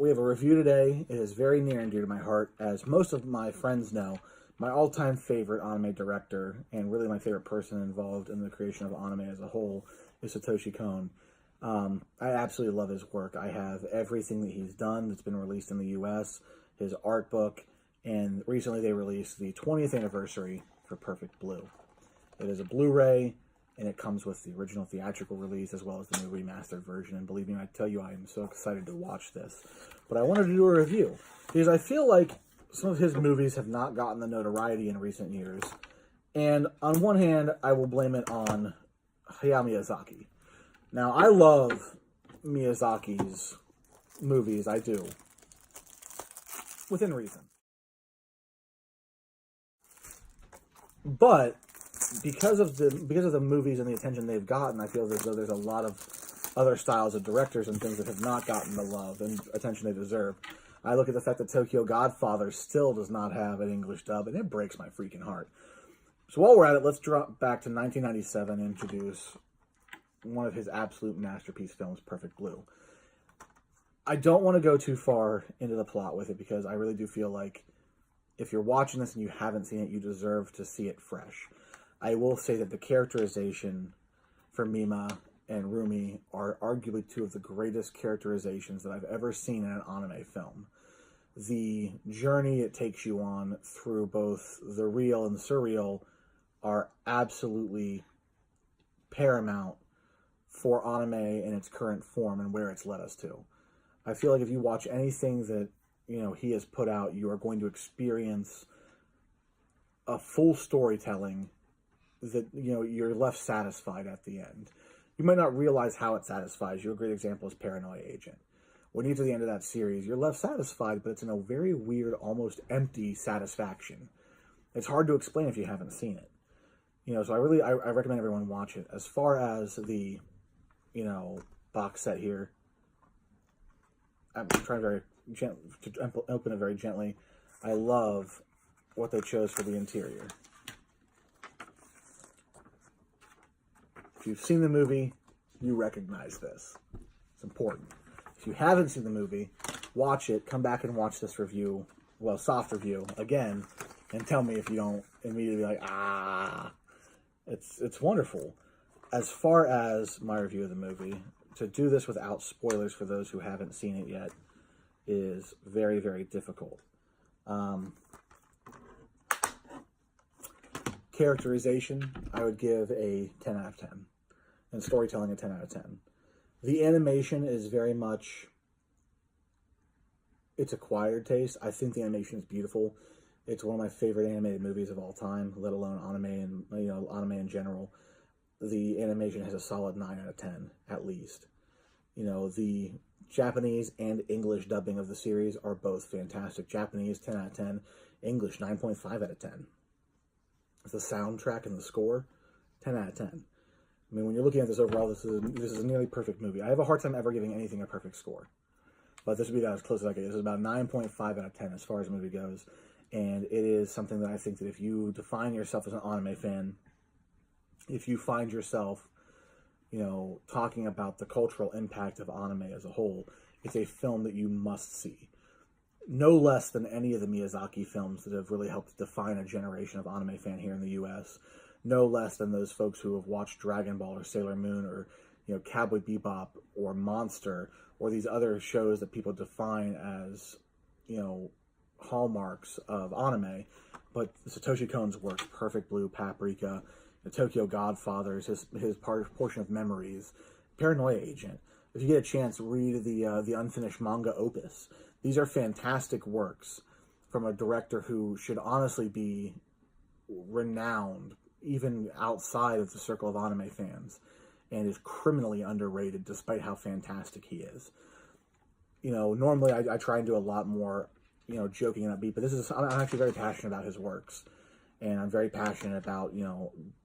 we have a review today. It is very near and dear to my heart. As most of my friends know, my all-time favorite anime director, and really my favorite person involved in the creation of anime as a whole, is Satoshi Kon. I absolutely love his work. I have everything that he's done that's been released in the U.S., his art book, and recently they released the 20th anniversary for Perfect Blue. It is a Blu-ray, and it comes with the original theatrical release as well as the new remastered version. And believe me, I tell you, I am so excited to watch this. But I wanted to do a review because I feel like some of his movies have not gotten the notoriety in recent years. And on one hand, I will blame it on Hayao Miyazaki. Now, I love Miyazaki's movies. I do. Within reason. But because of the movies and the attention they've gotten, I feel as though there's a lot of other styles of directors and things that have not gotten the love and attention they deserve. I look at the fact that Tokyo Godfather still does not have an English dub, and it breaks my freaking heart. So while we're at it, let's drop back to 1997 and introduce one of his absolute masterpiece films, Perfect Blue. I don't want to go too far into the plot with it because I really do feel like if you're watching this and you haven't seen it, you deserve to see it fresh. I will say that the characterization for Mima and Rumi are arguably two of the greatest characterizations that I've ever seen in an anime film. The journey it takes you on through both the real and the surreal are absolutely paramount for anime in its current form and where it's led us to. I feel like if you watch anything that, he has put out, you are going to experience a full storytelling that, you're left satisfied at the end. You might not realize how it satisfies you. A great example is Paranoia Agent. When you get to the end of that series, you're left satisfied, but it's in a very weird, almost empty satisfaction. It's hard to explain if you haven't seen it. So I recommend everyone watch it. As far as the, box set here, I'm trying very gently to open it very gently. I love what they chose for the interior. If you've seen the movie, you recognize this. It's important. If you haven't seen the movie, watch it, come back and watch this review, soft review, again, and tell me if you don't immediately be like, It's wonderful. As far as my review of the movie, to do this without spoilers for those who haven't seen it yet is very, very difficult. Characterization, I would give a 10 out of 10. And storytelling, a 10 out of 10. The animation is very much, it's acquired taste. I think the animation is beautiful. It's one of my favorite animated movies of all time, let alone anime and, anime in general. The animation has a solid 9 out of 10, at least. The Japanese and English dubbing of the series are both fantastic. Japanese, 10 out of 10. English, 9.5 out of 10. The soundtrack and the score, 10 out of 10. I mean, when you're looking at this overall, this is a nearly perfect movie. I have a hard time ever giving anything a perfect score. But this would be about as close as I get. This is about 9.5 out of 10 as far as the movie goes. And it is something that I think that if you define yourself as an anime fan, if you find yourself, talking about the cultural impact of anime as a whole, it's a film that you must see. No less than any of the Miyazaki films that have really helped define a generation of anime fan here in the U.S. No less than those folks who have watched Dragon Ball or Sailor Moon or, Cowboy Bebop or Monster or these other shows that people define as, hallmarks of anime. But Satoshi Kon's works, Perfect Blue, Paprika, the Tokyo Godfathers, his portion of Memories, Paranoia Agent. If you get a chance, read the unfinished manga opus. These are fantastic works from a director who should honestly be renowned even outside of the circle of anime fans, and is criminally underrated despite how fantastic he is. Normally I try and do a lot more, joking and upbeat, but I'm actually very passionate about his works, and I'm very passionate about,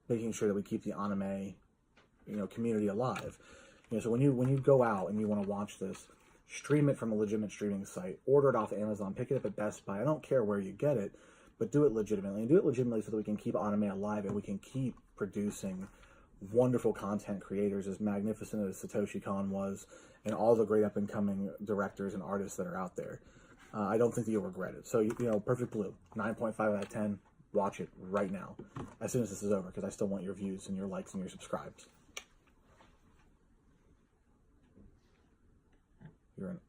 making sure that we keep the anime, community alive. So when you go out and you want to watch this, stream it from a legitimate streaming site, order it off Amazon, pick it up at Best Buy. I don't care where you get it, but do it legitimately. And do it legitimately so that we can keep anime alive and we can keep producing wonderful content creators, as magnificent as Satoshi Kon was, and all the great up-and-coming directors and artists that are out there. I don't think that you'll regret it. So, you know, Perfect Blue, 9.5 out of 10. Watch it right now, as soon as this is over, because I still want your views and your likes and your subscribes. You're an